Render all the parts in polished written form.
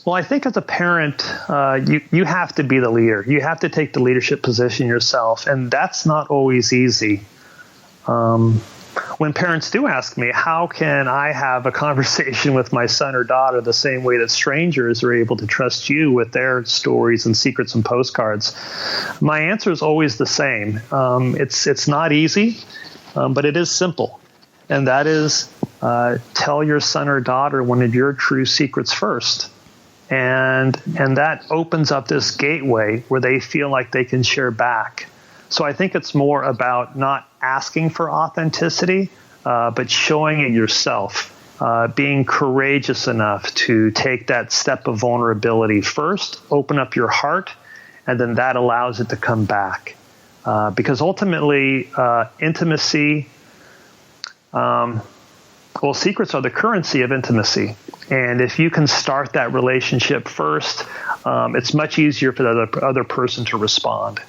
Well, I think as a parent, you have to be the leader. You have to take the leadership position yourself, and that's not always easy. When parents do ask me, how can I have a conversation with my son or daughter the same way that strangers are able to trust you with their stories and secrets and postcards? My answer is always the same. It's not easy, but it is simple. And that is tell your son or daughter one of your true secrets first. And that opens up this gateway where they feel like they can share back. So I think it's more about not asking for authenticity, but showing it yourself, being courageous enough to take that step of vulnerability first, open up your heart, and then that allows it to come back. Because ultimately, intimacy, secrets are the currency of intimacy. And if you can start that relationship first, it's much easier for the other person to respond.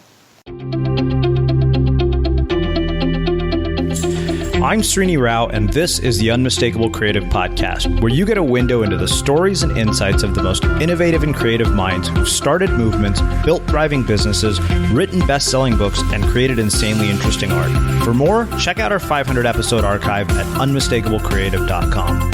I'm Srini Rao, and this is the Unmistakable Creative Podcast, where you get a window into the stories and insights of the most innovative and creative minds who've started movements, built thriving businesses, written best-selling books, and created insanely interesting art. For more, check out our 500-episode archive at unmistakablecreative.com.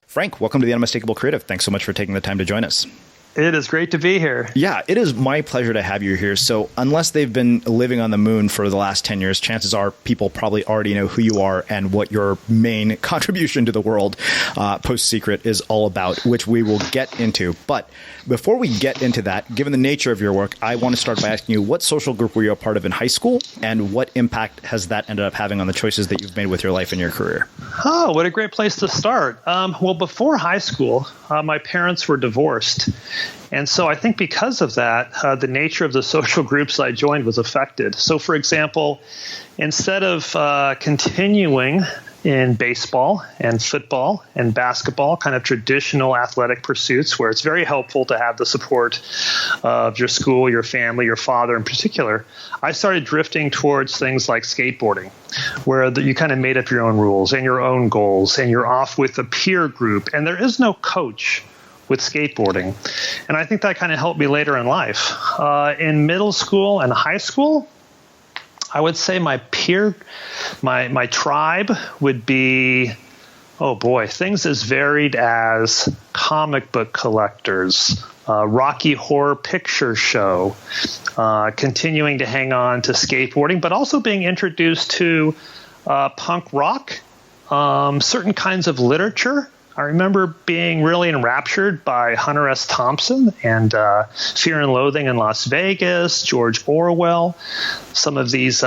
Frank, welcome to the Unmistakable Creative. Thanks so much for taking the time to join us. It is great to be here. Yeah, it is my pleasure to have you here. So unless they've been living on the moon for the last 10 years, chances are people probably already know who you are and what your main contribution to the world, PostSecret, is all about, which we will get into. But before we get into that, given the nature of your work, I want to start by asking you, what social group were you a part of in high school, and what impact has that ended up having on the choices that you've made with your life and your career? Oh, what a great place to start. Well, before high school, my parents were divorced. And so I think because of that, the nature of the social groups I joined was affected. So, for example, instead of continuing in baseball and football and basketball, kind of traditional athletic pursuits where it's very helpful to have the support of your school, your family, your father in particular, I started drifting towards things like skateboarding, where you kind of made up your own rules and your own goals, and you're off with a peer group, and there is no coach with skateboarding. And I think that kind of helped me later in life. In middle school and high school, I would say my tribe would be, things as varied as comic book collectors, Rocky Horror Picture Show, continuing to hang on to skateboarding, but also being introduced to punk rock, certain kinds of literature. I remember being really enraptured by Hunter S. Thompson and Fear and Loathing in Las Vegas, George Orwell, some of these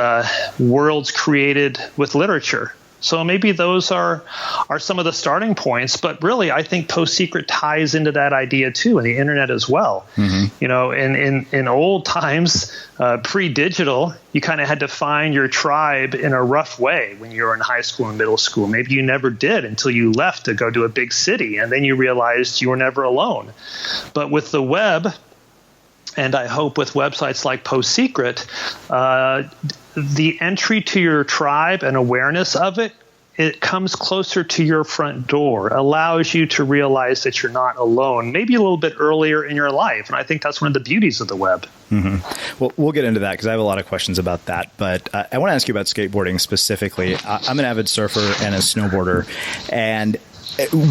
worlds created with literature. So maybe those are some of the starting points. But really, I think PostSecret ties into that idea, too, and the internet as well. Mm-hmm. You know, in old times, pre-digital, you kind of had to find your tribe in a rough way when you were in high school and middle school. Maybe you never did until you left to go to a big city, and then you realized you were never alone. But with the web, and I hope with websites like PostSecret, the entry to your tribe and awareness of it, it comes closer to your front door, allows you to realize that you're not alone, maybe a little bit earlier in your life. And I think that's one of the beauties of the web. Mm-hmm. Well, we'll get into that because I have a lot of questions about that. But I want to ask you about skateboarding specifically. I'm an avid surfer and a snowboarder. And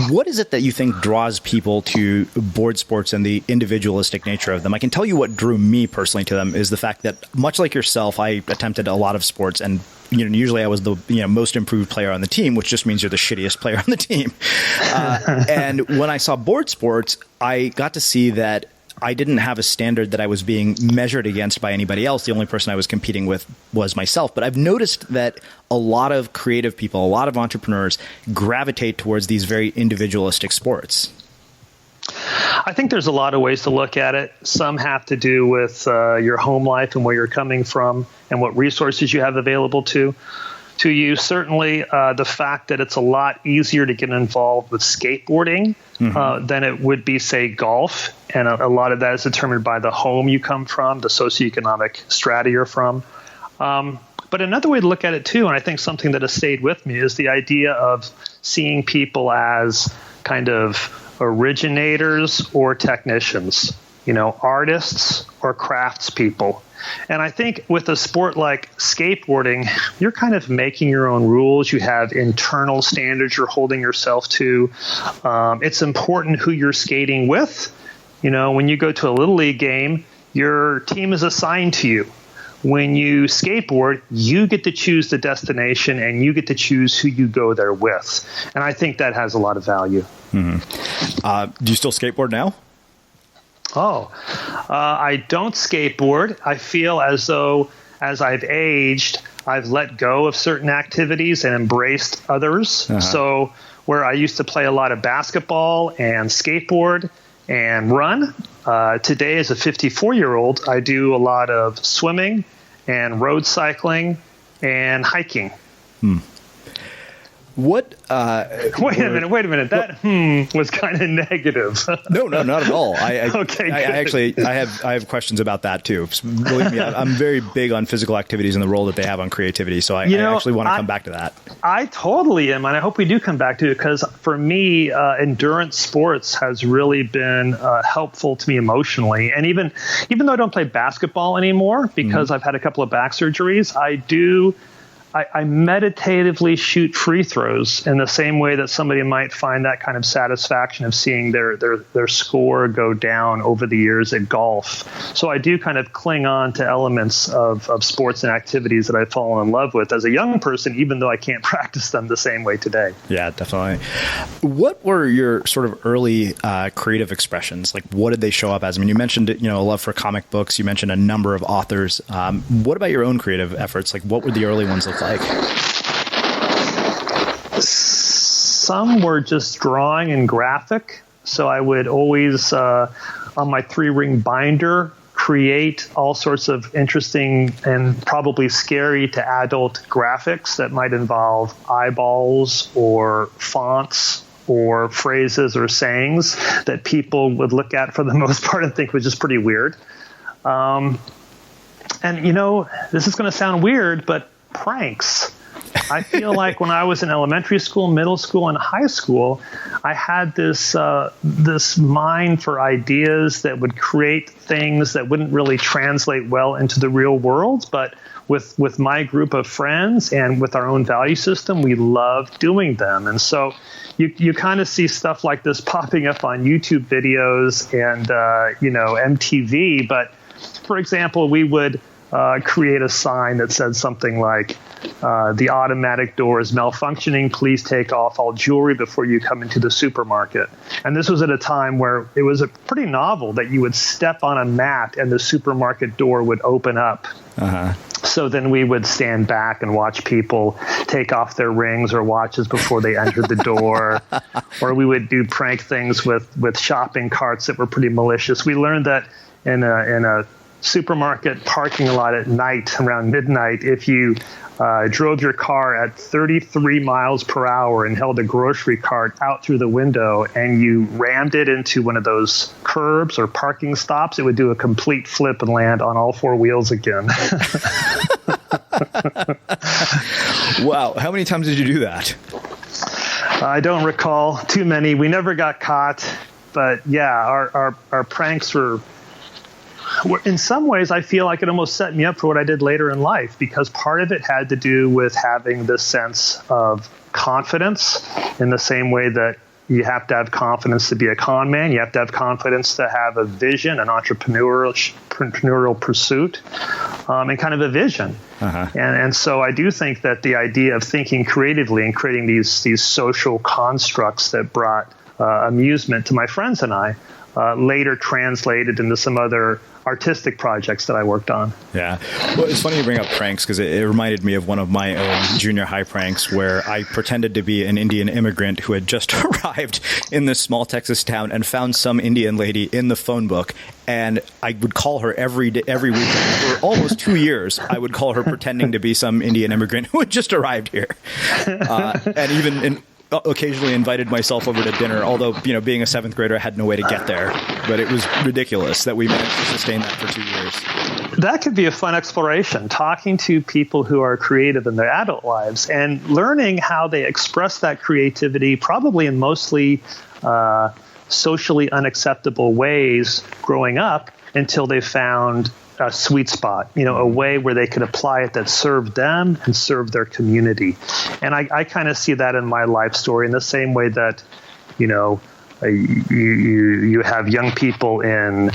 what is it that you think draws people to board sports and the individualistic nature of them? I can tell you what drew me personally to them is the fact that, much like yourself, I attempted a lot of sports, and usually I was the most improved player on the team, which just means you're the shittiest player on the team. And when I saw board sports, I got to see that I didn't have a standard that I was being measured against by anybody else. The only person I was competing with was myself. But I've noticed that a lot of creative people, a lot of entrepreneurs gravitate towards these very individualistic sports. I think there's a lot of ways to look at it. Some have to do with your home life and where you're coming from and what resources you have available to you. Certainly, the fact that it's a lot easier to get involved with skateboarding than it would be, say, golf. And a lot of that is determined by the home you come from, the socioeconomic strata you're from. But another way to look at it too, and I think something that has stayed with me, is the idea of seeing people as kind of originators or technicians, artists or craftspeople. And I think with a sport like skateboarding, you're kind of making your own rules. You have internal standards you're holding yourself to. It's important who you're skating with. When you go to a Little League game, your team is assigned to you. When you skateboard, you get to choose the destination and you get to choose who you go there with. And I think that has a lot of value. Mm-hmm. Do you still skateboard now? I don't skateboard. I feel as though as I've aged, I've let go of certain activities and embraced others. Uh-huh. So where I used to play a lot of basketball and skateboard and run, today as a 54-year-old, I do a lot of swimming and road cycling and hiking. Wait a minute. That was kind of negative. No, not at all. Okay, I have questions about that too. Believe me, I'm very big on physical activities and the role that they have on creativity. So I actually want to come back to that. I totally am, and I hope we do come back to it, because for me, endurance sports has really been helpful to me emotionally. And even though I don't play basketball anymore because I've had a couple of back surgeries, I meditatively shoot free throws in the same way that somebody might find that kind of satisfaction of seeing their score go down over the years at golf. So I do kind of cling on to elements of sports and activities that I've fallen in love with as a young person, even though I can't practice them the same way today. Yeah, definitely. What were your sort of early creative expressions? Like, what did they show up as? I mean, you mentioned, a love for comic books. You mentioned a number of authors. What about your own creative efforts? Like, what were the early ones look like? Some were just drawing and graphic. So I would always, on my 3-ring binder, create all sorts of interesting and probably scary to adult graphics that might involve eyeballs or fonts or phrases or sayings that people would look at for the most part and think was just pretty weird. And, this is going to sound weird, but pranks. I feel like when I was in elementary school, middle school, and high school, I had this mind for ideas that would create things that wouldn't really translate well into the real world. But with my group of friends and with our own value system, we loved doing them. And so you kind of see stuff like this popping up on YouTube videos and, MTV. But, for example, we would create a sign that said something like, the automatic door is malfunctioning. Please take off all jewelry before you come into the supermarket. And this was at a time where it was pretty novel that you would step on a mat and the supermarket door would open up. Uh-huh. So then we would stand back and watch people take off their rings or watches before they entered the door. Or we would do prank things with shopping carts that were pretty malicious. We learned that in a supermarket parking lot at night around midnight, if you drove your car at 33 miles per hour and held a grocery cart out through the window and you rammed it into one of those curbs or parking stops, it would do a complete flip and land on all 4 wheels again. Wow. How many times did you do that? I don't recall too many. We never got caught. But yeah, our pranks were, in some ways, I feel like it almost set me up for what I did later in life, because part of it had to do with having this sense of confidence in the same way that you have to have confidence to be a con man. You have to have confidence to have a vision, an entrepreneurial pursuit, and kind of a vision. Uh-huh. And so I do think that the idea of thinking creatively and creating these social constructs that brought amusement to my friends and I later translated into some other artistic projects that I worked on. Yeah. Well, it's funny you bring up pranks, because it reminded me of one of my own junior high pranks where I pretended to be an Indian immigrant who had just arrived in this small Texas town and found some Indian lady in the phone book. And I would call her every week for almost 2 years. I would call her pretending to be some Indian immigrant who had just arrived here. And even occasionally invited myself over to dinner, although, being a seventh grader, I had no way to get there. But it was ridiculous that we managed to sustain that for 2 years. That could be a fun exploration, talking to people who are creative in their adult lives and learning how they express that creativity, probably in mostly socially unacceptable ways growing up, until they found a sweet spot, a way where they could apply it that served them and served their community. And I kind of see that in my life story in the same way that, you have young people in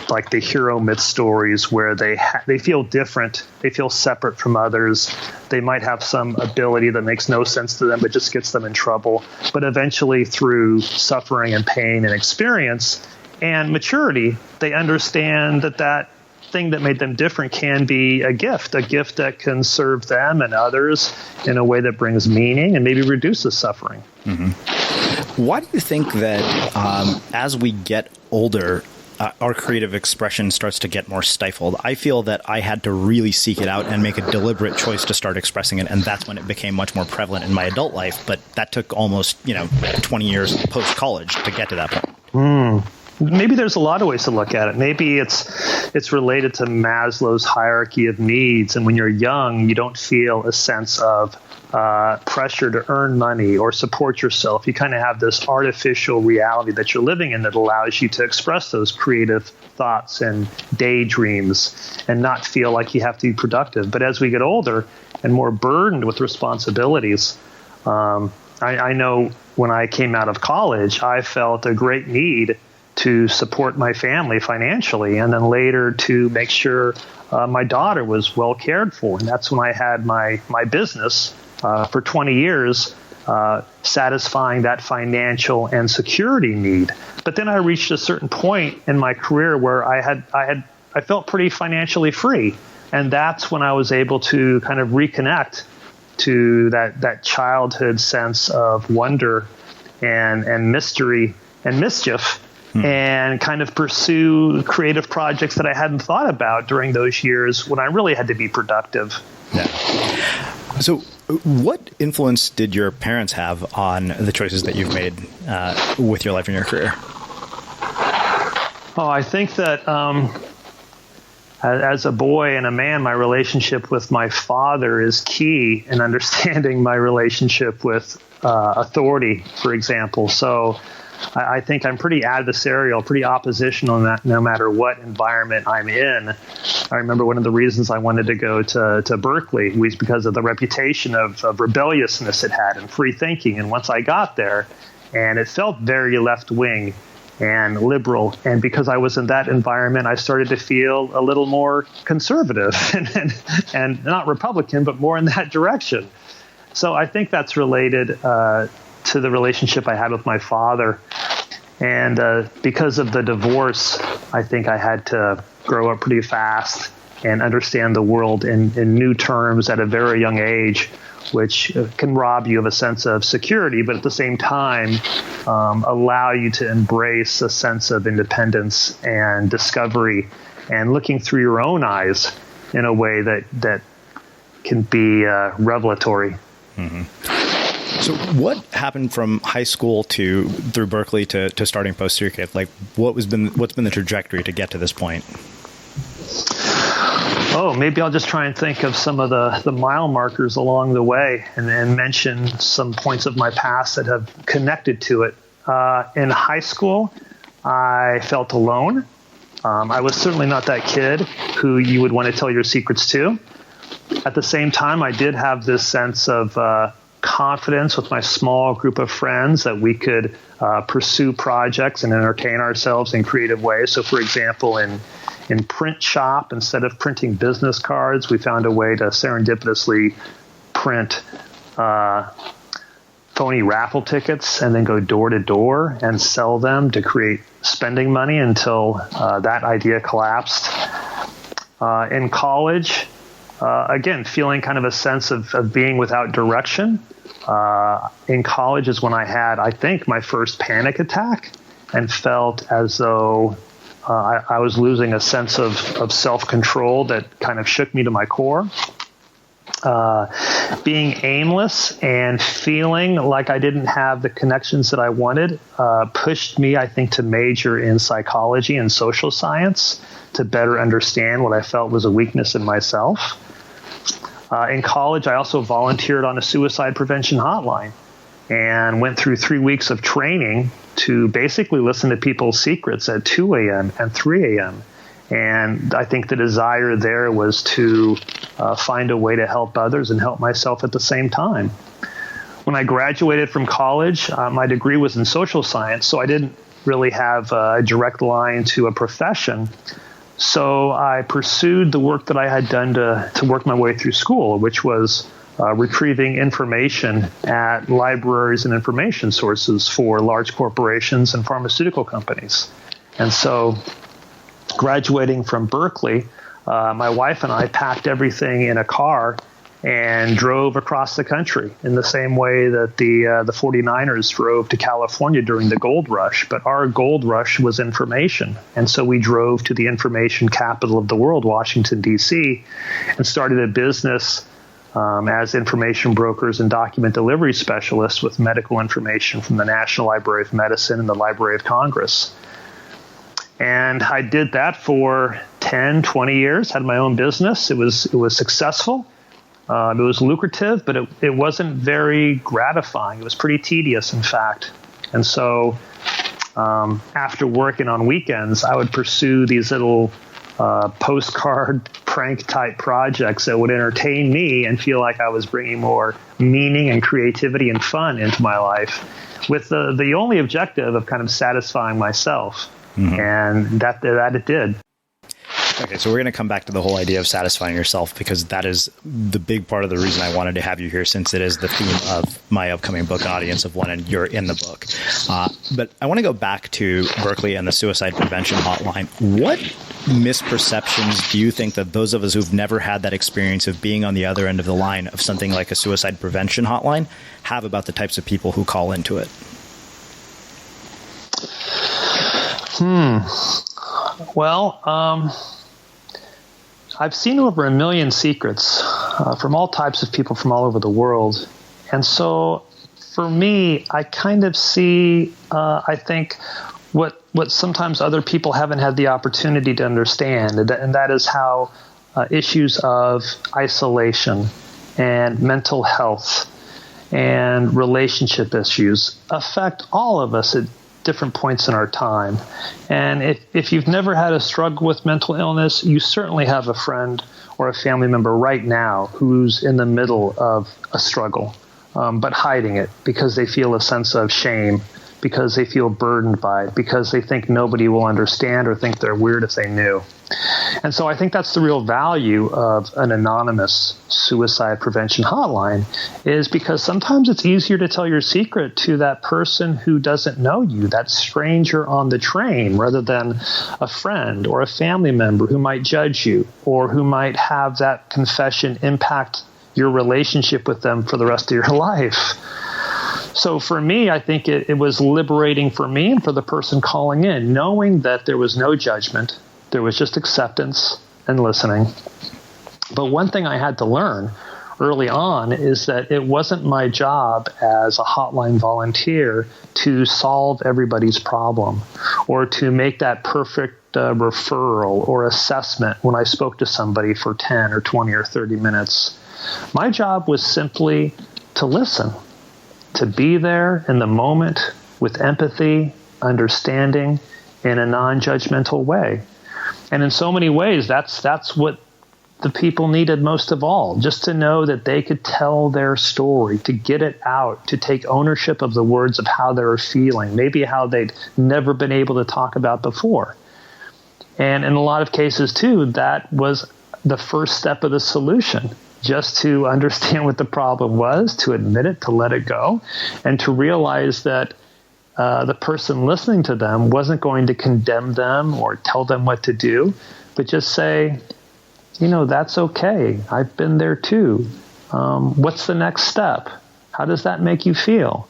like the hero myth stories where they feel different, they feel separate from others. They might have some ability that makes no sense to them, but just gets them in trouble. But eventually, through suffering and pain and experience and maturity, they understand that thing that made them different can be a gift that can serve them and others in a way that brings meaning and maybe reduces suffering. Mm-hmm. Why do you think that as we get older, our creative expression starts to get more stifled? I feel that I had to really seek it out and make a deliberate choice to start expressing it, and that's when it became much more prevalent in my adult life. But that took almost 20 years post-college to get to that point. Maybe there's a lot of ways to look at it. Maybe it's related to Maslow's hierarchy of needs. And when you're young, you don't feel a sense of pressure to earn money or support yourself. You kind of have this artificial reality that you're living in that allows you to express those creative thoughts and daydreams and not feel like you have to be productive. But as we get older and more burdened with responsibilities, I know when I came out of college, I felt a great need to support my family financially, and then later to make sure my daughter was well cared for. And that's when I had my business for 20 years, satisfying that financial and security need. But then I reached a certain point in my career where I felt pretty financially free. And that's when I was able to kind of reconnect to that childhood sense of wonder and mystery and mischief, and kind of pursue creative projects that I hadn't thought about during those years when I really had to be productive. Yeah. So what influence did your parents have on the choices that you've made with your life and your career? Oh, I think that as a boy and a man, my relationship with my father is key in understanding my relationship with authority, for example. So I think I'm pretty adversarial, pretty oppositional in that no matter what environment I'm in. I remember one of the reasons I wanted to go to Berkeley was because of the reputation of rebelliousness it had and free thinking. And once I got there, and it felt very left-wing and liberal. And because I was in that environment, I started to feel a little more conservative and not Republican, but more in that direction. So I think that's related to the relationship I had with my father. And because of the divorce, I think I had to grow up pretty fast and understand the world in new terms at a very young age, which can rob you of a sense of security, but at the same time allow you to embrace a sense of independence and discovery and looking through your own eyes in a way that can be revelatory. Mm-hmm. So what happened from high school through Berkeley to starting PostSecret? Like, what's been the trajectory to get to this point? Oh, maybe I'll just try and think of some of the mile markers along the way and mention some points of my past that have connected to it. In high school, I felt alone. I was certainly not that kid who you would want to tell your secrets to. At the same time, I did have this sense of confidence with my small group of friends that we could pursue projects and entertain ourselves in creative ways. So, for example, in print shop, instead of printing business cards, we found a way to serendipitously print phony raffle tickets and then go door to door and sell them to create spending money until that idea collapsed. In college, again, feeling kind of a sense of being without direction. In college is when I had, I think, my first panic attack and felt as though I was losing a sense of self-control that kind of shook me to my core. being aimless and feeling like I didn't have the connections that I wanted pushed me, I think, to major in psychology and social science to better understand what I felt was a weakness in myself. In college, I also volunteered on a suicide prevention hotline and went through 3 weeks of training to basically listen to people's secrets at 2 a.m. and 3 a.m. And I think the desire there was to find a way to help others and help myself at the same time. When I graduated from college, my degree was in social science, so I didn't really have a direct line to a profession. So I pursued the work that I had done to work my way through school, which was retrieving information at libraries and information sources for large corporations and pharmaceutical companies. And so graduating from Berkeley, my wife and I packed everything in a car and drove across the country in the same way that the 49ers drove to California during the gold rush. But our gold rush was information. And so we drove to the information capital of the world, Washington, D.C., and started a business as information brokers and document delivery specialists with medical information from the National Library of Medicine and the Library of Congress. And I did that for 10, 20 years, had my own business. It was successful. It was lucrative, but it wasn't very gratifying. It was pretty tedious, in fact. And so after working on weekends, I would pursue these little postcard prank type projects that would entertain me and feel like I was bringing more meaning and creativity and fun into my life with the only objective of kind of satisfying myself. Mm-hmm. And that it did. Okay, so we're going to come back to the whole idea of satisfying yourself, because that is the big part of the reason I wanted to have you here, since it is the theme of my upcoming book, Audience of One, and you're in the book. But I want to go back to Berkeley and the suicide prevention hotline. What misperceptions do you think that those of us who've never had that experience of being on the other end of the line of something like a suicide prevention hotline have about the types of people who call into it? Well, I've seen over 1 million secrets from all types of people from all over the world. And so for me, I kind of see, I think, what sometimes other people haven't had the opportunity to understand, and that is how issues of isolation and mental health and relationship issues affect all of us at different points in our time. And if you've never had a struggle with mental illness, you certainly have a friend or a family member right now who's in the middle of a struggle, but hiding it because they feel a sense of shame, because they feel burdened by it, because they think nobody will understand or think they're weird if they knew. And so I think that's the real value of an anonymous suicide prevention hotline, is because sometimes it's easier to tell your secret to that person who doesn't know you, that stranger on the train, rather than a friend or a family member who might judge you or who might have that confession impact your relationship with them for the rest of your life. So for me, I think it was liberating for me and for the person calling in, knowing that there was no judgment. There was just acceptance and listening. But one thing I had to learn early on is that it wasn't my job as a hotline volunteer to solve everybody's problem or to make that perfect referral or assessment when I spoke to somebody for 10 or 20 or 30 minutes. My job was simply to listen, to be there in the moment with empathy, understanding, in a non-judgmental way. And in so many ways, that's what the people needed most of all, just to know that they could tell their story, to get it out, to take ownership of the words of how they were feeling, maybe how they'd never been able to talk about before. And in a lot of cases, too, that was the first step of the solution, just to understand what the problem was, to admit it, to let it go, and to realize that the person listening to them wasn't going to condemn them or tell them what to do, but just say, that's okay. I've been there too. What's the next step? How does that make you feel?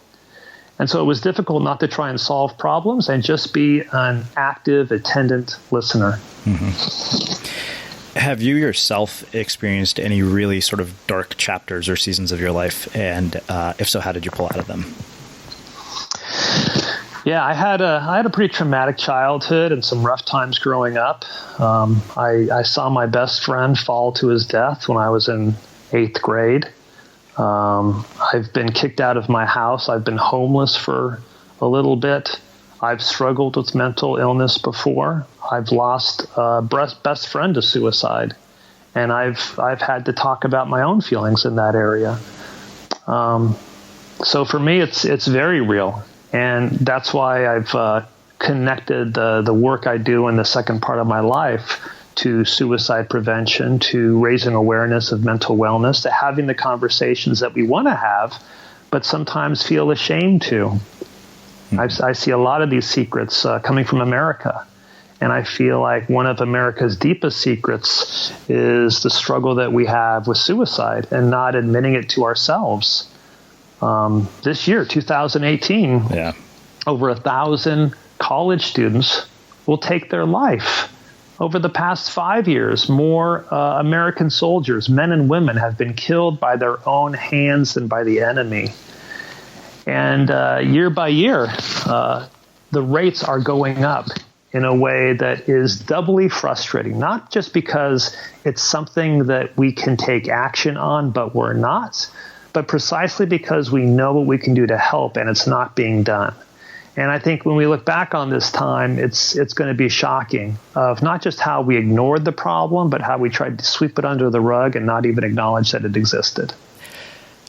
And so it was difficult not to try and solve problems and just be an active, attendant listener. Mm-hmm. Have you yourself experienced any really sort of dark chapters or seasons of your life? And if so, how did you pull out of them? Yeah, I had a pretty traumatic childhood and some rough times growing up. I saw my best friend fall to his death when I was in 8th grade. I've been kicked out of my house. I've been homeless for a little bit. I've struggled with mental illness before. I've lost a best friend to suicide, and I've had to talk about my own feelings in that area. So for me, it's very real, and that's why I've connected the work I do in the second part of my life to suicide prevention, to raising awareness of mental wellness, to having the conversations that we want to have, but sometimes feel ashamed to. I see a lot of these secrets coming from America, and I feel like one of America's deepest secrets is the struggle that we have with suicide and not admitting it to ourselves. This year, 2018, over 1,000 college students will take their life. Over the past 5 years, more American soldiers, men and women, have been killed by their own hands than by the enemy. And year by year, the rates are going up in a way that is doubly frustrating, not just because it's something that we can take action on, but we're not, but precisely because we know what we can do to help and it's not being done. And I think when we look back on this time, it's going to be shocking of not just how we ignored the problem, but how we tried to sweep it under the rug and not even acknowledge that it existed.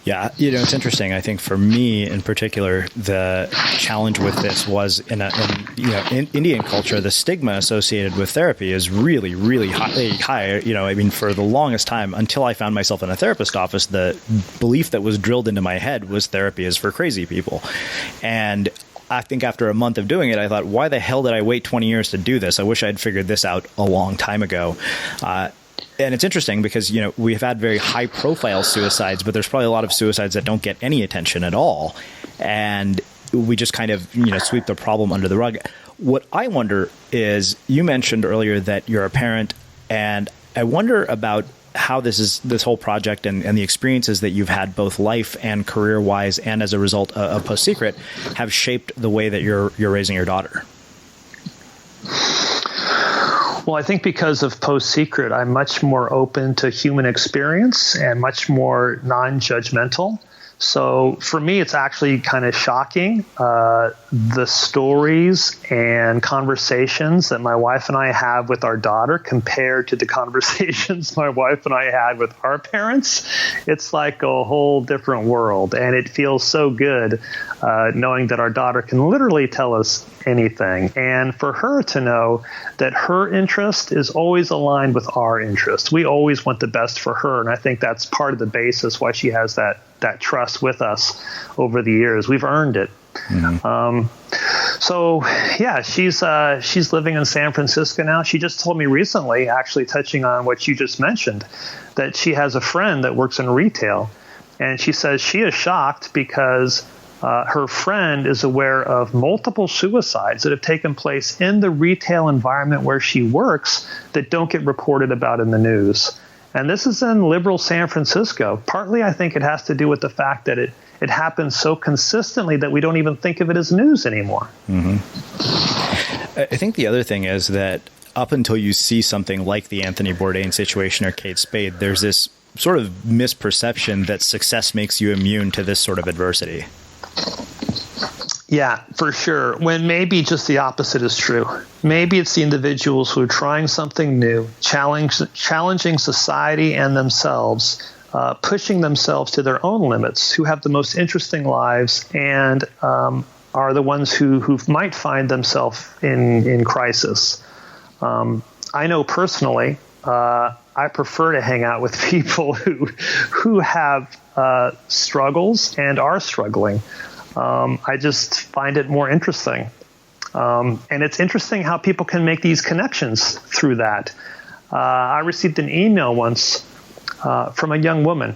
Yeah, it's interesting. I think for me in particular, the challenge with this was in Indian culture, the stigma associated with therapy is really, really high. For the longest time, until I found myself in a therapist office, the belief that was drilled into my head was therapy is for crazy people. And I think after a month of doing it, I thought, why the hell did I wait 20 years to do this? I wish I'd figured this out a long time ago. And it's interesting because, we've had very high profile suicides, but there's probably a lot of suicides that don't get any attention at all. And we just kind of, sweep the problem under the rug. What I wonder is, you mentioned earlier that you're a parent, and I wonder about how this whole project and the experiences that you've had both life and career wise and as a result of PostSecret have shaped the way that you're raising your daughter. Well, I think because of PostSecret, I'm much more open to human experience and much more non-judgmental. So for me, it's actually kind of shocking, the stories and conversations that my wife and I have with our daughter compared to the conversations my wife and I had with our parents. It's like a whole different world. And it feels so good knowing that our daughter can literally tell us anything. And for her to know that her interest is always aligned with our interest. We always want the best for her. And I think that's part of the basis why she has that trust with us over the years. We've earned it. Mm-hmm. So yeah, she's living in San Francisco now. She just told me recently, actually touching on what you just mentioned, that she has a friend that works in retail. And she says she is shocked because her friend is aware of multiple suicides that have taken place in the retail environment where she works that don't get reported about in the news. And this is in liberal San Francisco. Partly, I think it has to do with the fact that it happens so consistently that we don't even think of it as news anymore. Mm-hmm. I think the other thing is that up until you see something like the Anthony Bourdain situation or Kate Spade, there's this sort of misperception that success makes you immune to this sort of adversity. Yeah, for sure. When maybe just the opposite is true. Maybe it's the individuals who are trying something new, challenging society and themselves, pushing themselves to their own limits, who have the most interesting lives and are the ones who might find themselves in crisis. I know personally, I prefer to hang out with people who have struggles and are struggling. I just find it more interesting. And it's interesting how people can make these connections through that. I received an email once from a young woman,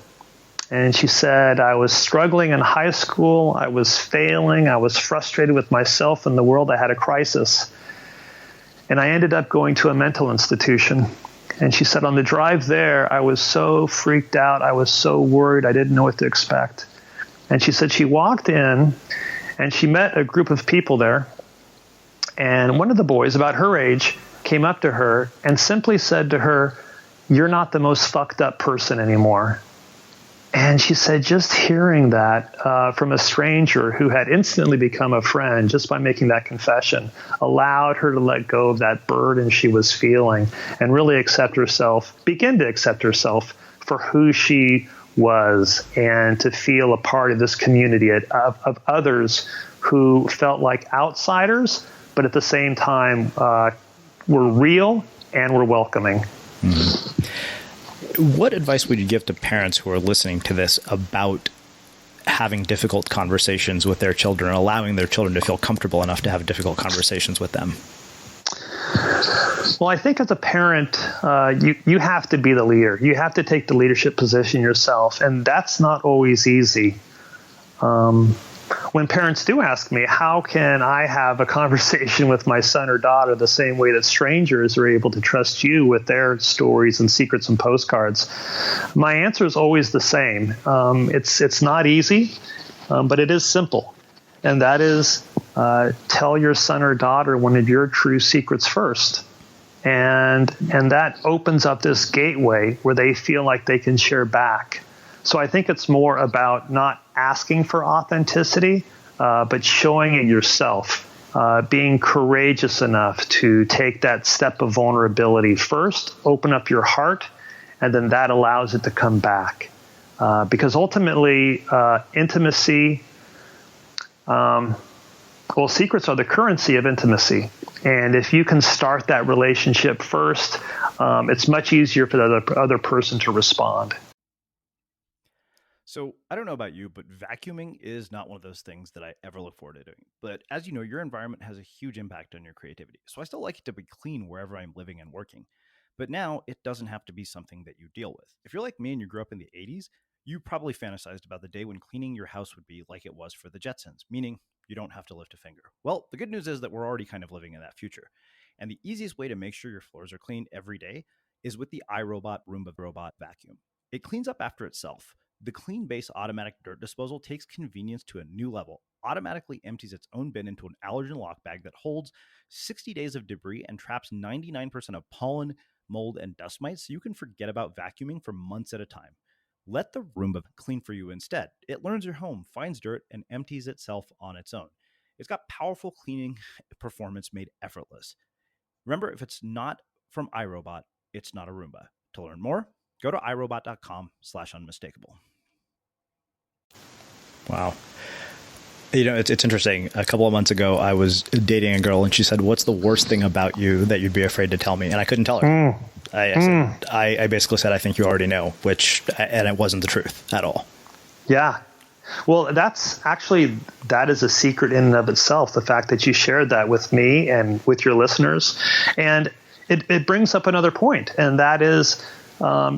and she said, I was struggling in high school. I was failing. I was frustrated with myself and the world. I had a crisis. And I ended up going to a mental institution. And she said, on the drive there, I was so freaked out. I was so worried. I didn't know what to expect. And she said she walked in and she met a group of people there. And one of the boys, about her age, came up to her and simply said to her, "You're not the most fucked up person anymore." And she said just hearing that from a stranger who had instantly become a friend just by making that confession allowed her to let go of that burden she was feeling and really begin to accept herself for who she was and to feel a part of this community of others who felt like outsiders, but at the same time were real and were welcoming. Mm-hmm. What advice would you give to parents who are listening to this about having difficult conversations with their children and allowing their children to feel comfortable enough to have difficult conversations with them? Well, I think as a parent, you have to be the leader. You have to take the leadership position yourself, and that's not always easy. When parents do ask me, how can I have a conversation with my son or daughter the same way that strangers are able to trust you with their stories and secrets and postcards? My answer is always the same. It's not easy, but it is simple. And that is tell your son or daughter one of your true secrets first. And that opens up this gateway where they feel like they can share back. So I think it's more about not asking for authenticity, but showing it yourself, being courageous enough to take that step of vulnerability first, open up your heart, and then that allows it to come back. Because ultimately, intimacy, secrets are the currency of intimacy. And if you can start that relationship first, it's much easier for the other person to respond. So I don't know about you, but vacuuming is not one of those things that I ever look forward to doing. But as you know, your environment has a huge impact on your creativity. So I still like it to be clean wherever I'm living and working. But now it doesn't have to be something that you deal with. If you're like me and you grew up in the 80s, you probably fantasized about the day when cleaning your house would be like it was for the Jetsons, meaning you don't have to lift a finger. Well, the good news is that we're already kind of living in that future. And the easiest way to make sure your floors are clean every day is with the iRobot Roomba Robot Vacuum. It cleans up after itself. The Clean Base automatic dirt disposal takes convenience to a new level, automatically empties its own bin into an allergen lock bag that holds 60 days of debris and traps 99% of pollen, mold, and dust mites, so you can forget about vacuuming for months at a time. Let the Roomba clean for you instead. It learns your home, finds dirt, and empties itself on its own. It's got powerful cleaning performance made effortless. Remember, if it's not from iRobot, it's not a Roomba. To learn more, go to irobot.com/unmistakable. Wow. You know, it's interesting. A couple of months ago, I was dating a girl and she said, "What's the worst thing about you that you'd be afraid to tell me?" And I couldn't tell her. I basically said, "I think you already know," and it wasn't the truth at all. Yeah. Well, that is a secret in and of itself, the fact that you shared that with me and with your listeners. And it brings up another point, and that is,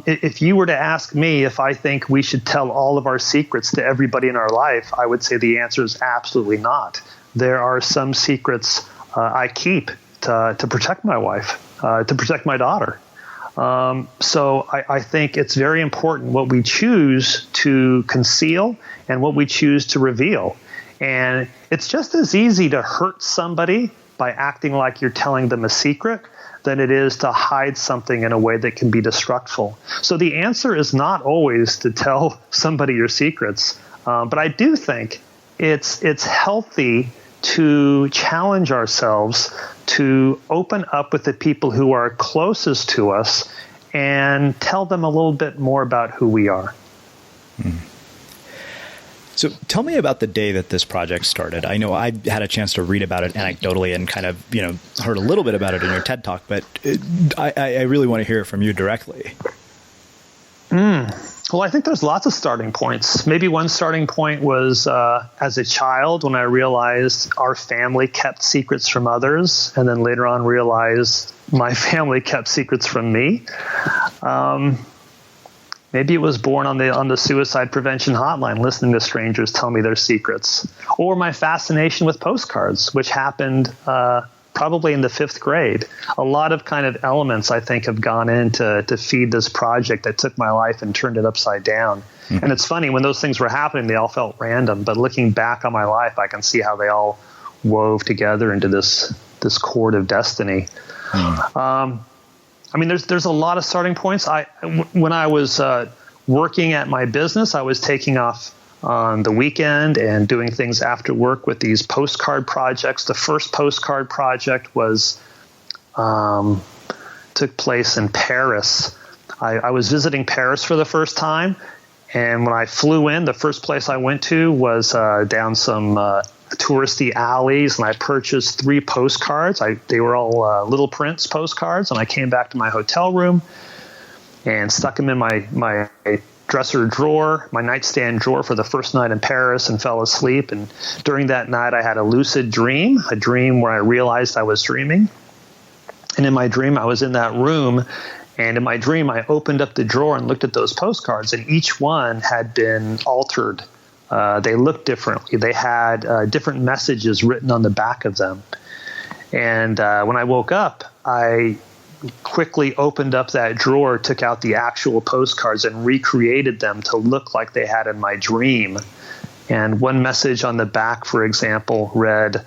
if you were to ask me if I think we should tell all of our secrets to everybody in our life, I would say the answer is absolutely not. There are some secrets I keep to protect my wife, to protect my daughter. So I think it's very important what we choose to conceal and what we choose to reveal. And it's just as easy to hurt somebody by acting like you're telling them a secret than it is to hide something in a way that can be destructive. So the answer is not always to tell somebody your secrets. But I do think it's healthy to challenge ourselves to open up with the people who are closest to us and tell them a little bit more about who we are. So tell me about the day that this project started. I know I had a chance to read about it anecdotally and kind of, heard a little bit about it in your TED Talk, but I really want to hear from you directly. Well, I think there's lots of starting points. Maybe one starting point was as a child when I realized our family kept secrets from others, and then later on realized my family kept secrets from me. Maybe it was born on the suicide prevention hotline, listening to strangers tell me their secrets. Or my fascination with postcards, which happened probably in the 5th grade. A lot of kind of elements, I think, have gone in to feed this project that took my life and turned it upside down. Mm-hmm. And it's funny, when those things were happening, they all felt random. But looking back on my life, I can see how they all wove together into this chord of destiny. Mm. I mean, there's a lot of starting points. When I was working at my business, I was taking off on the weekend and doing things after work with these postcard projects. The first postcard project took place in Paris. I was visiting Paris for the first time, and when I flew in, the first place I went to was down some touristy alleys, and I purchased 3 postcards. They were all Little Prince postcards, and I came back to my hotel room and stuck them in my dresser drawer, my nightstand drawer for the first night in Paris, and fell asleep. And during that night, I had a lucid dream, a dream where I realized I was dreaming. And in my dream, I was in that room, and in my dream, I opened up the drawer and looked at those postcards, and each one had been altered. They looked differently. They had different messages written on the back of them. And when I woke up, I quickly opened up that drawer, took out the actual postcards, and recreated them to look like they had in my dream. And one message on the back, for example, read,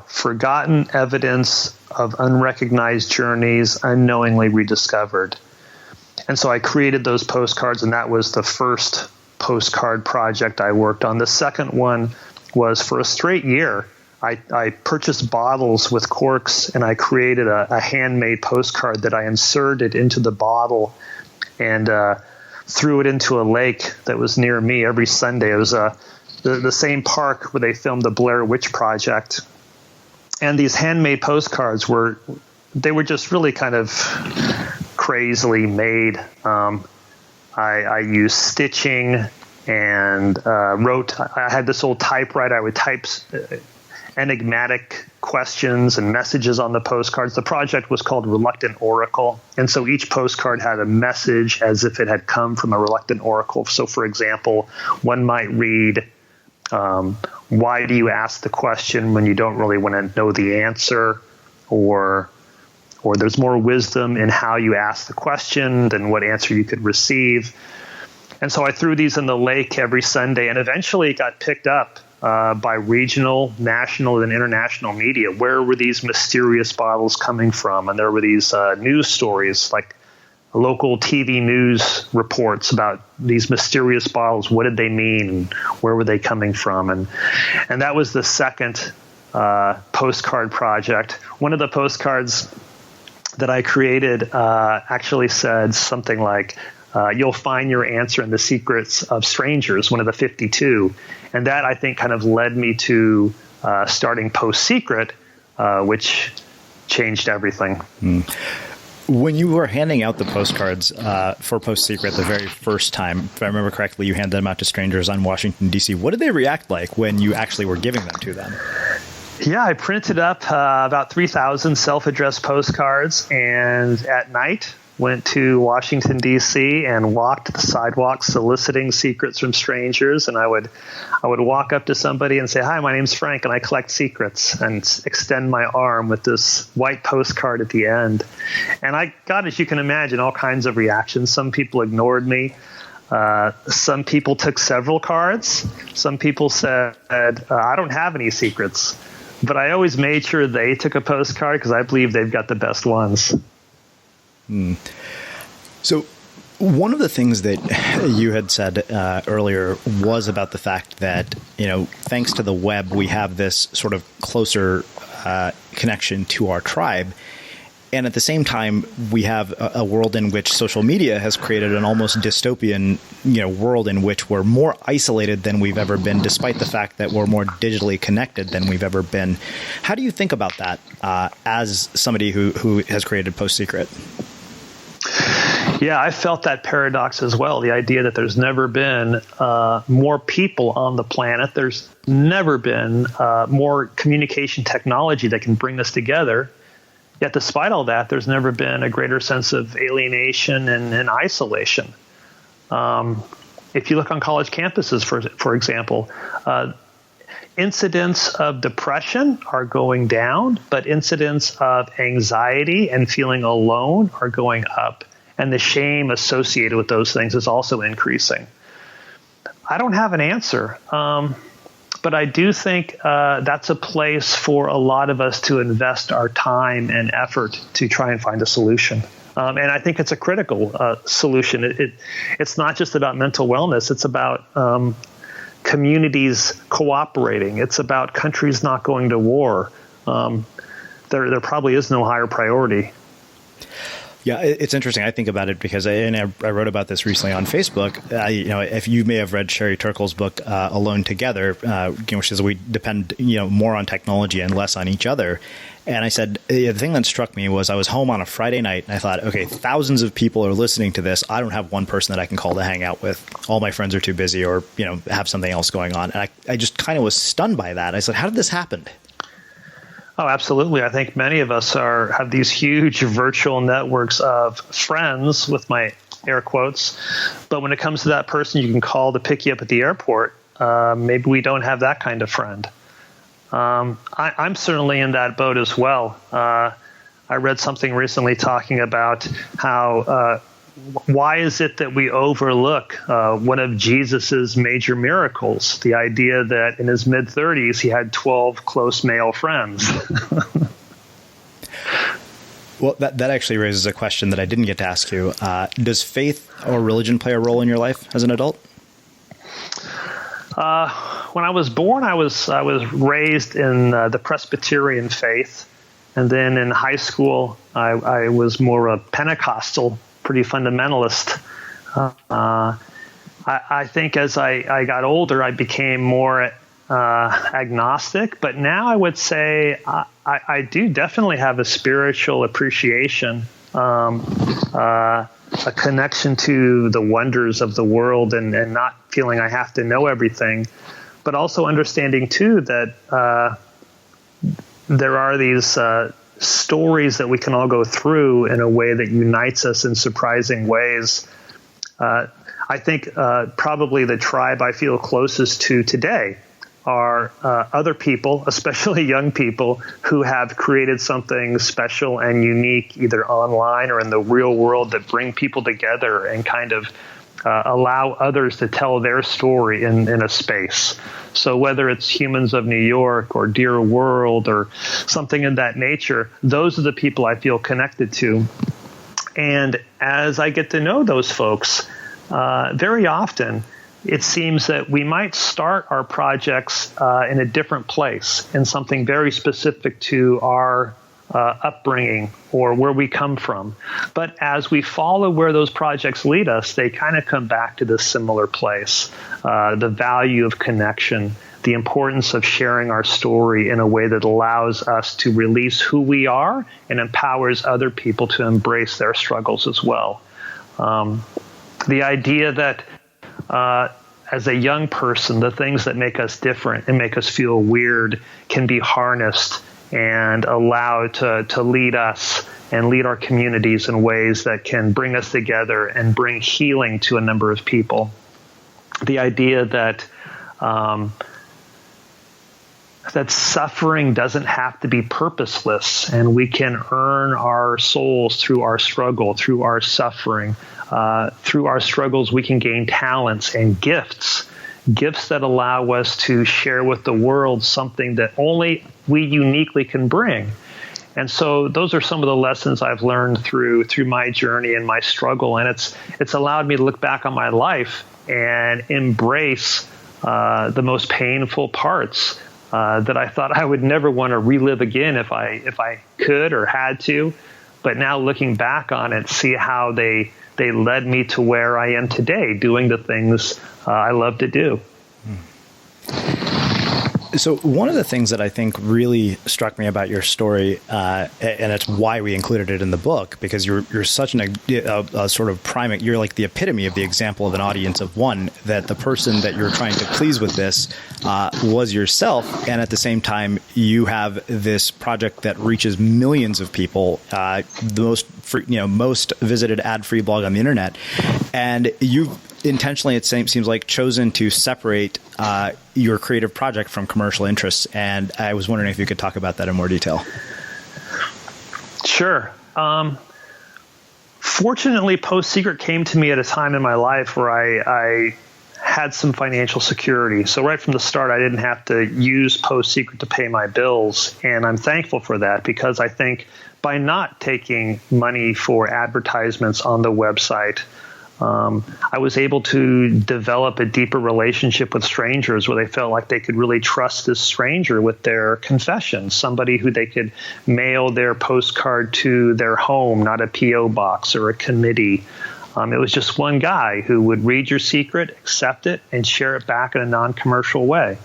forgotten evidence of unrecognized journeys unknowingly rediscovered. And so I created those postcards, and that was the first postcard project I worked on. The second one was for a straight year. I purchased bottles with corks, and I created a handmade postcard that I inserted into the bottle and threw it into a lake that was near me every Sunday. It was the same park where they filmed the Blair Witch Project. And these handmade postcards were just really kind of crazily made. I used stitching and wrote. I had this old typewriter. I would type enigmatic questions and messages on the postcards. The project was called Reluctant Oracle. And so each postcard had a message as if it had come from a reluctant oracle. So, for example, one might read, why do you ask the question when you don't really want to know the answer? Or there's more wisdom in how you ask the question than what answer you could receive. And so I threw these in the lake every Sunday, and eventually it got picked up by regional, national, and international media. Where were these mysterious bottles coming from? And there were these news stories, like local TV news reports about these mysterious bottles. What did they mean, and where were they coming from? And that was the second postcard project. One of the postcards that I created actually said something like, you'll find your answer in the secrets of strangers, one of the 52. And that, I think, kind of led me to starting PostSecret, which changed everything. Mm. When you were handing out the postcards for PostSecret the very first time, if I remember correctly, you handed them out to strangers on Washington, D.C. What did they react like when you actually were giving them to them? Yeah, I printed up about 3,000 self-addressed postcards, and at night went to Washington, D.C. and walked the sidewalks soliciting secrets from strangers. And I would walk up to somebody and say, hi, my name's Frank, and I collect secrets, and extend my arm with this white postcard at the end. And I got, as you can imagine, all kinds of reactions. Some people ignored me. Some people took several cards. Some people said, I don't have any secrets. But I always made sure they took a postcard because I believe they've got the best ones. Hmm. So one of the things that you had said earlier was about the fact that, thanks to the web, we have this sort of closer connection to our tribe. And at the same time, we have a world in which social media has created an almost dystopian, world in which we're more isolated than we've ever been, despite the fact that we're more digitally connected than we've ever been. How do you think about that as somebody who has created PostSecret? Yeah, I felt that paradox as well. The idea that there's never been more people on the planet. There's never been more communication technology that can bring us together. Yet despite all that, there's never been a greater sense of alienation and isolation. If you look on college campuses, for example, Incidents of depression are going down, but incidents of anxiety and feeling alone are going up. And the shame associated with those things is also increasing. I don't have an answer, but I do think that's a place for a lot of us to invest our time and effort to try and find a solution. And I think it's a critical solution. It's not just about mental wellness. It's about communities cooperating. It's about countries not going to war. There probably is no higher priority. Yeah, it's interesting. I think about it because I wrote about this recently on Facebook. If you may have read Sherry Turkle's book, Alone Together, which says we depend more on technology and less on each other. And I said, the thing that struck me was I was home on a Friday night and I thought, okay, thousands of people are listening to this. I don't have one person that I can call to hang out with. All my friends are too busy or, have something else going on. And I just kind of was stunned by that. I said, how did this happen? Oh, absolutely. I think many of us have these huge virtual networks of friends, with my air quotes. But when it comes to that person you can call to pick you up at the airport, maybe we don't have that kind of friend. I'm certainly in that boat as well. I read something recently talking about how why is it that we overlook one of Jesus's major miracles, the idea that in his mid-30s he had 12 close male friends? Well, that actually raises a question that I didn't get to ask you. Does faith or religion play a role in your life as an adult? When I was born, I was raised in the Presbyterian faith, and then in high school, I was more a Pentecostal, pretty fundamentalist. I think as I got older, I became more agnostic, but now I would say I do definitely have a spiritual appreciation, a connection to the wonders of the world and not feeling I have to know everything, but also understanding too that there are these stories that we can all go through in a way that unites us in surprising ways. I think probably the tribe I feel closest to today are other people, especially young people, who have created something special and unique either online or in the real world that bring people together and kind of allow others to tell their story in a space. So whether it's Humans of New York or Dear World or something in that nature, those are the people I feel connected to. And as I get to know those folks, very often it seems that we might start our projects in a different place, in something very specific to our upbringing or where we come from. But as we follow where those projects lead us, they kind of come back to this similar place. The value of connection, the importance of sharing our story in a way that allows us to release who we are and empowers other people to embrace their struggles as well. The idea that as a young person, the things that make us different and make us feel weird can be harnessed and allowed to lead us and lead our communities in ways that can bring us together and bring healing to a number of people. The idea that that suffering doesn't have to be purposeless, and we can earn our souls through our struggle, through our suffering. Through our struggles, we can gain talents and gifts that allow us to share with the world something that only we uniquely can bring. And so those are some of the lessons I've learned through my journey and my struggle. And it's allowed me to look back on my life and embrace the most painful parts that I thought I would never want to relive again if I could or had to. But now looking back on it, see how they led me to where I am today, doing the things I love to do. So one of the things that I think really struck me about your story, and it's why we included it in the book, because you're such a sort of prime, you're like the epitome of the example of an audience of one, that the person that you're trying to please with this was yourself, and at the same time you have this project that reaches millions of people. The most most visited ad-free blog on the internet, and you've intentionally, it seems like, chosen to separate your creative project from commercial interests. And I was wondering if you could talk about that in more detail. Sure. Fortunately, PostSecret came to me at a time in my life where I had some financial security. So right from the start, I didn't have to use PostSecret to pay my bills. And I'm thankful for that, because I think by not taking money for advertisements on the website, I was able to develop a deeper relationship with strangers where they felt like they could really trust this stranger with their confessions, somebody who they could mail their postcard to their home, not a P.O. box or a committee. It was just one guy who would read your secret, accept it, and share it back in a non-commercial way.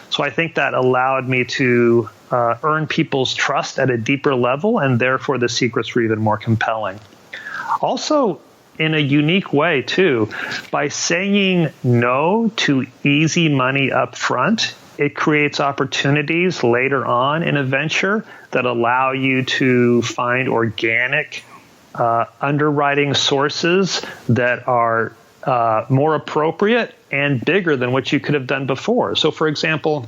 So I think that allowed me to earn people's trust at a deeper level, and therefore the secrets were even more compelling. Also, in a unique way, too, by saying no to easy money up front, it creates opportunities later on in a venture that allow you to find organic underwriting sources that are more appropriate and bigger than what you could have done before. So, for example,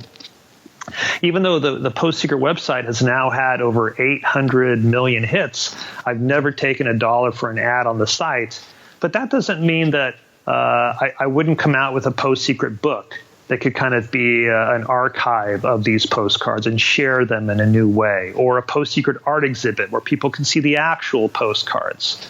even though the PostSecret website has now had over 800 million hits, I've never taken $1 for an ad on the site. But that doesn't mean that I wouldn't come out with a PostSecret book that could kind of be an archive of these postcards and share them in a new way, or a PostSecret art exhibit where people can see the actual postcards.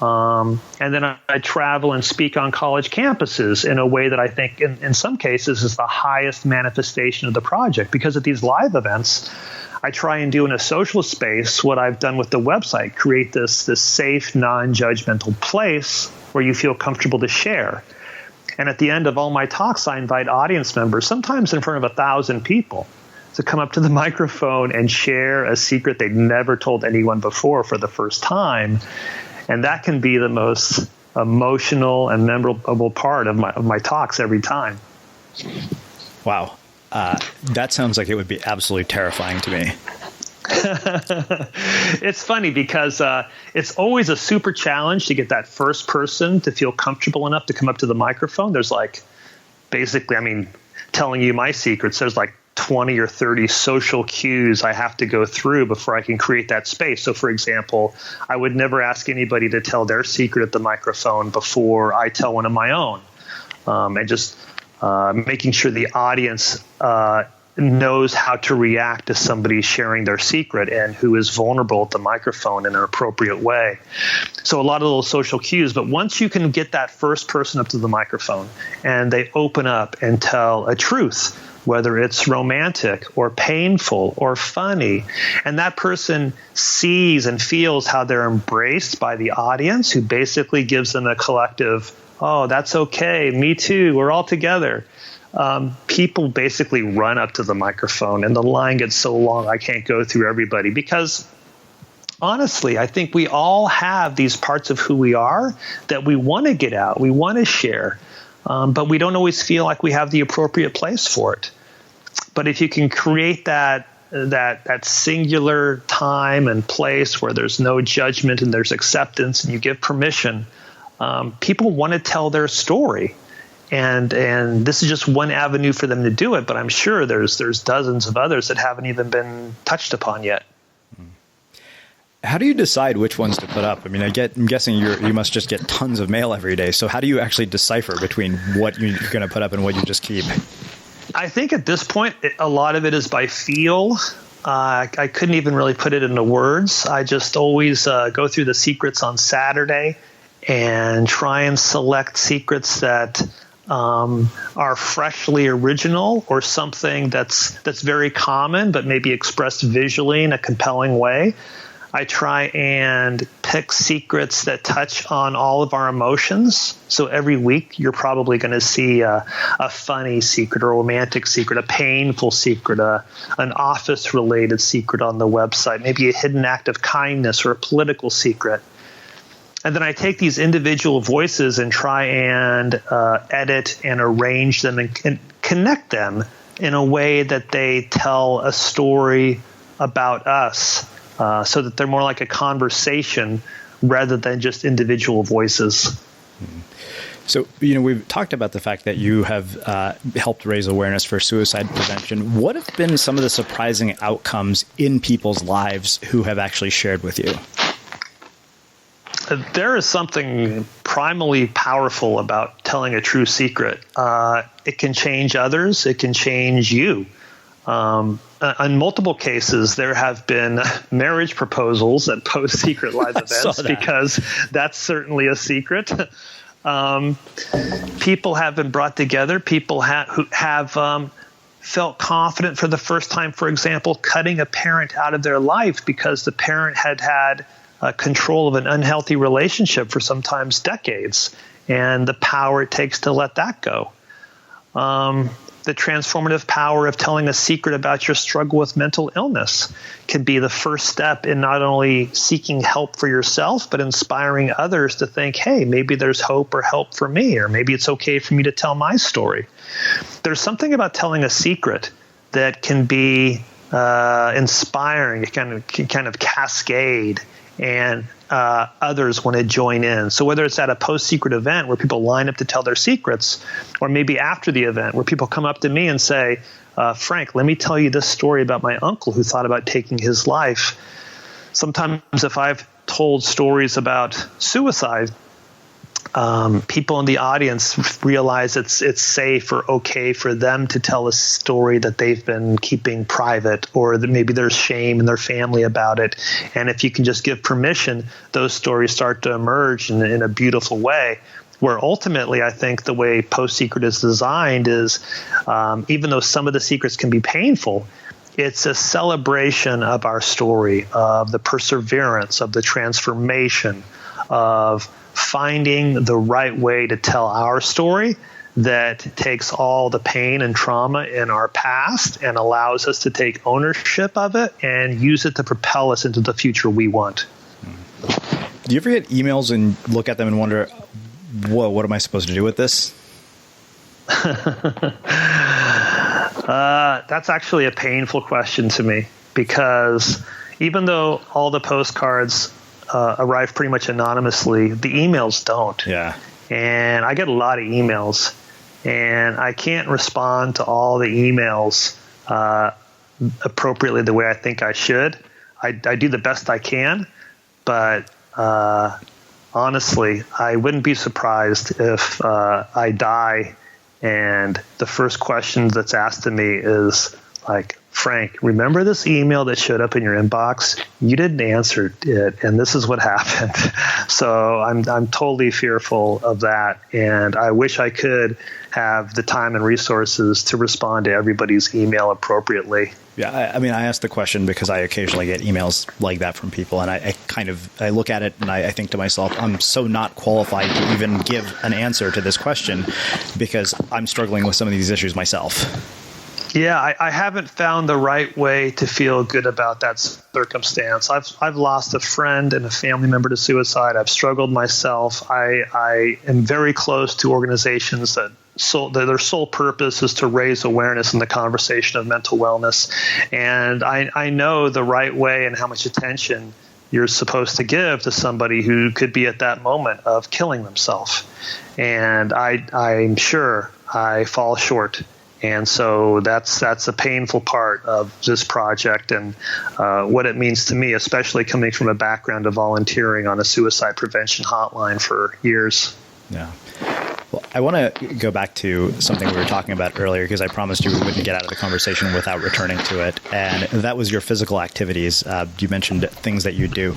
And then I travel and speak on college campuses in a way that I think in some cases is the highest manifestation of the project, because at these live events, I try and do in a social space what I've done with the website, create this safe, non-judgmental place where you feel comfortable to share. And at the end of all my talks, I invite audience members, sometimes in front of 1,000 people, to come up to the microphone and share a secret they'd never told anyone before for the first time. And that can be the most emotional and memorable part of my talks every time. Wow. That sounds like it would be absolutely terrifying to me. It's funny because it's always a super challenge to get that first person to feel comfortable enough to come up to the microphone. There's telling you my secrets, there's 20 or 30 social cues I have to go through before I can create that space. So, for example, I would never ask anybody to tell their secret at the microphone before I tell one of my own. And just making sure the audience knows how to react to somebody sharing their secret and who is vulnerable at the microphone in an appropriate way. So a lot of those social cues, but once you can get that first person up to the microphone and they open up and tell a truth, whether it's romantic or painful or funny, and that person sees and feels how they're embraced by the audience, who basically gives them a collective, oh, that's okay, me too, we're all together. People basically run up to the microphone, and the line gets so long I can't go through everybody, because honestly, I think we all have these parts of who we are that we want to get out, we want to share, but we don't always feel like we have the appropriate place for it. But if you can create that singular time and place where there's no judgment and there's acceptance and you give permission, people want to tell their story. And this is just one avenue for them to do it, but I'm sure there's dozens of others that haven't even been touched upon yet. How do you decide which ones to put up? I mean, I'm guessing you must just get tons of mail every day. So how do you actually decipher between what you're going to put up and what you just keep? I think at this point, a lot of it is by feel. I couldn't even really put it into words. I just always go through the secrets on Saturday and try and select secrets that are freshly original, or something that's very common but maybe expressed visually in a compelling way. I try and pick secrets that touch on all of our emotions. So every week you're probably going to see a funny secret, a romantic secret, a painful secret, an office-related secret on the website, maybe a hidden act of kindness or a political secret. And then I take these individual voices and try and edit and arrange them and connect them in a way that they tell a story about us, so that they're more like a conversation rather than just individual voices. So, we've talked about the fact that you have helped raise awareness for suicide prevention. What have been some of the surprising outcomes in people's lives who have actually shared with you? There is something primally powerful about telling a true secret. It can change others. It can change you. In multiple cases, there have been marriage proposals at post-secret live events because that's certainly a secret. People have been brought together. People who have felt confident for the first time, for example, cutting a parent out of their life because the parent had control of an unhealthy relationship for sometimes decades, and the power it takes to let that go. The transformative power of telling a secret about your struggle with mental illness can be the first step in not only seeking help for yourself, but inspiring others to think, hey, maybe there's hope or help for me, or maybe it's okay for me to tell my story. There's something about telling a secret that can be inspiring. It can kind of cascade, and others want to join in. So whether it's at a post-secret event where people line up to tell their secrets, or maybe after the event where people come up to me and say, Frank, let me tell you this story about my uncle who thought about taking his life. Sometimes if I've told stories about suicide, people in the audience realize it's safe or okay for them to tell a story that they've been keeping private, or that maybe there's shame in their family about it. And if you can just give permission, those stories start to emerge in a beautiful way, where ultimately I think the way Post-Secret is designed is, even though some of the secrets can be painful, it's a celebration of our story, of the perseverance, of the transformation, of finding the right way to tell our story that takes all the pain and trauma in our past and allows us to take ownership of it and use it to propel us into the future we want. Do you ever get emails and look at them and wonder, whoa, what am I supposed to do with this? That's actually a painful question to me, because even though all the postcards arrive pretty much anonymously, the emails don't. Yeah. And I get a lot of emails, and I can't respond to all the emails appropriately the way I think I should. I do the best I can, but honestly, I wouldn't be surprised if I die and the first question that's asked of me is like, Frank, remember this email that showed up in your inbox? You didn't answer it, and this is what happened. So I'm totally fearful of that, and I wish I could have the time and resources to respond to everybody's email appropriately. Yeah, I mean, I asked the question because I occasionally get emails like that from people, and I look at it and I think to myself, I'm so not qualified to even give an answer to this question because I'm struggling with some of these issues myself. Yeah, I haven't found the right way to feel good about that circumstance. I've lost a friend and a family member to suicide. I've struggled myself. I am very close to organizations that their sole purpose is to raise awareness in the conversation of mental wellness. And I know the right way and how much attention you're supposed to give to somebody who could be at that moment of killing themselves. And I'm sure I fall short. And so that's a painful part of this project and what it means to me, especially coming from a background of volunteering on a suicide prevention hotline for years. Yeah. Well, I want to go back to something we were talking about earlier because I promised you we wouldn't get out of the conversation without returning to it. And that was your physical activities. You mentioned things that you do.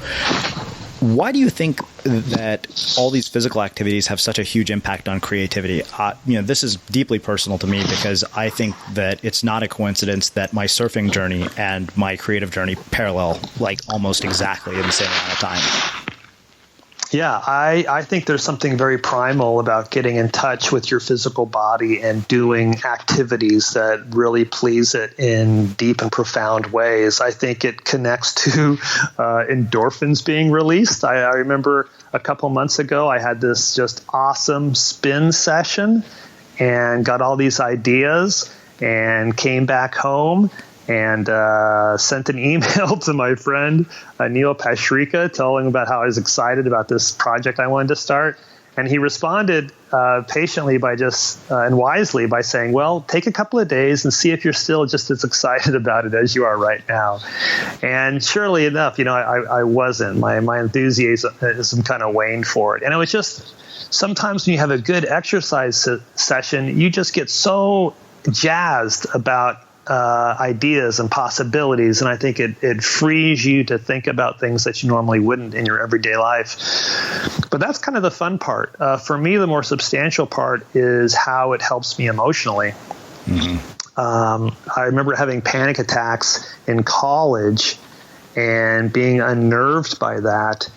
Why do you think that all these physical activities have such a huge impact on creativity? This is deeply personal to me because I think that it's not a coincidence that my surfing journey and my creative journey parallel like almost exactly in the same amount of time. Yeah, I think there's something very primal about getting in touch with your physical body and doing activities that really please it in deep and profound ways. I think it connects to endorphins being released. I remember a couple months ago, I had this just awesome spin session and got all these ideas and came back home and sent an email to my friend Neil Pashrika telling him about how I was excited about this project I wanted to start. And he responded patiently by and wisely by saying, well, take a couple of days and see if you're still just as excited about it as you are right now. And surely enough, I wasn't. My enthusiasm kind of waned for it. And it was just sometimes when you have a good exercise session, you just get so jazzed about ideas and possibilities, and I think it frees you to think about things that you normally wouldn't in your everyday life. But that's kind of the fun part. For me, the more substantial part is how it helps me emotionally. I remember having panic attacks in college and being unnerved by that.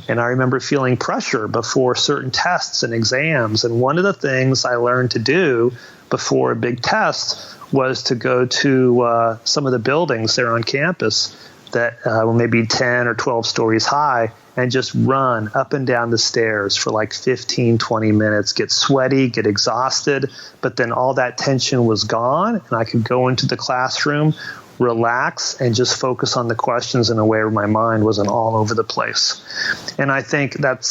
And I remember feeling pressure before certain tests and exams. And one of the things I learned to do before a big test was to go to some of the buildings there on campus that were maybe 10 or 12 stories high and just run up and down the stairs for like 15, 20 minutes, get sweaty, get exhausted. But then all that tension was gone, and I could go into the classroom, relax, and just focus on the questions in a way where my mind wasn't all over the place. And I think that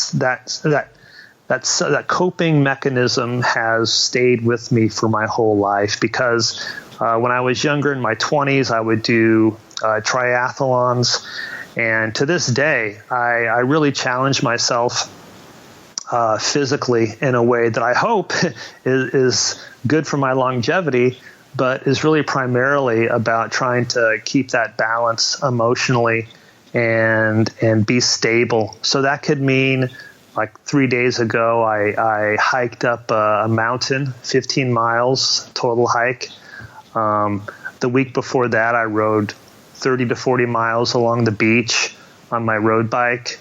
coping mechanism has stayed with me for my whole life, because when I was younger, in my 20s, I would do triathlons. And to this day, I really challenge myself physically in a way that I hope is good for my longevity, but is really primarily about trying to keep that balance emotionally and be stable. So that could mean, like 3 days ago, I hiked up a mountain, 15 miles total hike. The week before that, I rode 30 to 40 miles along the beach on my road bike.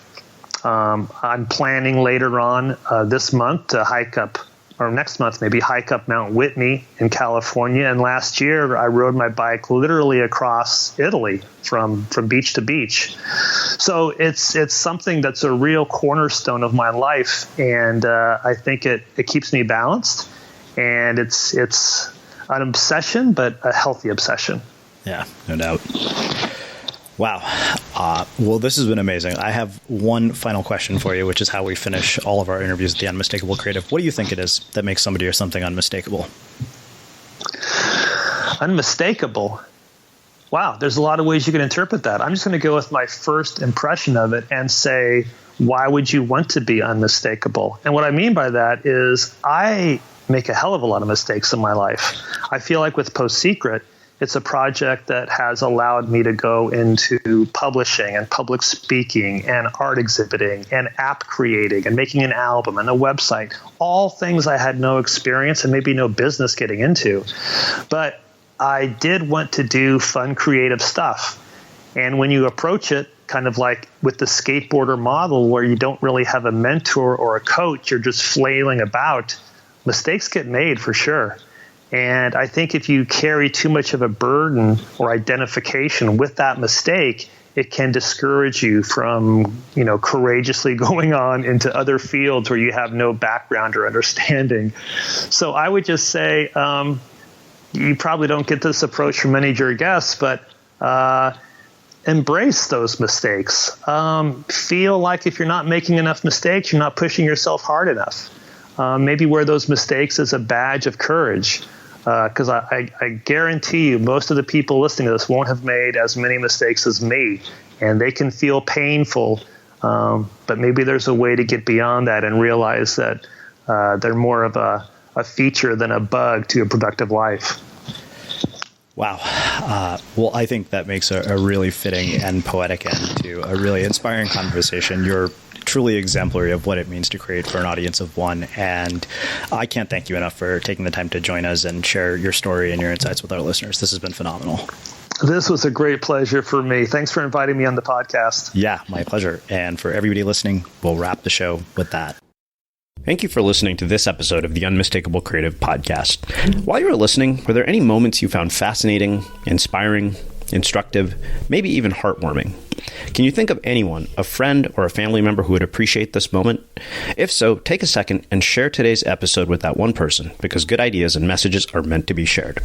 I'm planning later on this month to hike up, or next month maybe, hike up Mount Whitney in California. And last year, I rode my bike literally across Italy from beach to beach. So it's something that's a real cornerstone of my life, and I think it keeps me balanced, and it's an obsession, but a healthy obsession. Yeah, no doubt. Wow. Well, this has been amazing. I have one final question for you, which is how we finish all of our interviews at the Unmistakable Creative. What do you think it is that makes somebody or something unmistakable? Unmistakable? Wow, there's a lot of ways you can interpret that. I'm just going to go with my first impression of it and say, why would you want to be unmistakable? And what I mean by that is I make a hell of a lot of mistakes in my life. I feel like with PostSecret, it's a project that has allowed me to go into publishing and public speaking and art exhibiting and app creating and making an album and a website, all things I had no experience and maybe no business getting into. But I did want to do fun, creative stuff. And when you approach it kind of like with the skateboarder model, where you don't really have a mentor or a coach, you're just flailing about, mistakes get made for sure. And I think if you carry too much of a burden or identification with that mistake, it can discourage you from, courageously going on into other fields where you have no background or understanding. So I would just say, you probably don't get this approach from many of your guests, but embrace those mistakes. Feel like if you're not making enough mistakes, you're not pushing yourself hard enough. Maybe wear those mistakes as a badge of courage. Because I guarantee you most of the people listening to this won't have made as many mistakes as me, and they can feel painful, but maybe there's a way to get beyond that and realize that they're more of a feature than a bug to a productive life. Wow. Well, I think that makes a really fitting and poetic end to a really inspiring conversation. You're truly exemplary of what it means to create for an audience of one. And I can't thank you enough for taking the time to join us and share your story and your insights with our listeners. This has been phenomenal. This was a great pleasure for me. Thanks for inviting me on the podcast. Yeah, my pleasure. And for everybody listening, we'll wrap the show with that. Thank you for listening to this episode of the Unmistakable Creative Podcast. While you were listening, were there any moments you found fascinating, inspiring, instructive, maybe even heartwarming? Can you think of anyone, a friend or a family member who would appreciate this moment? If so, take a second and share today's episode with that one person, because good ideas and messages are meant to be shared.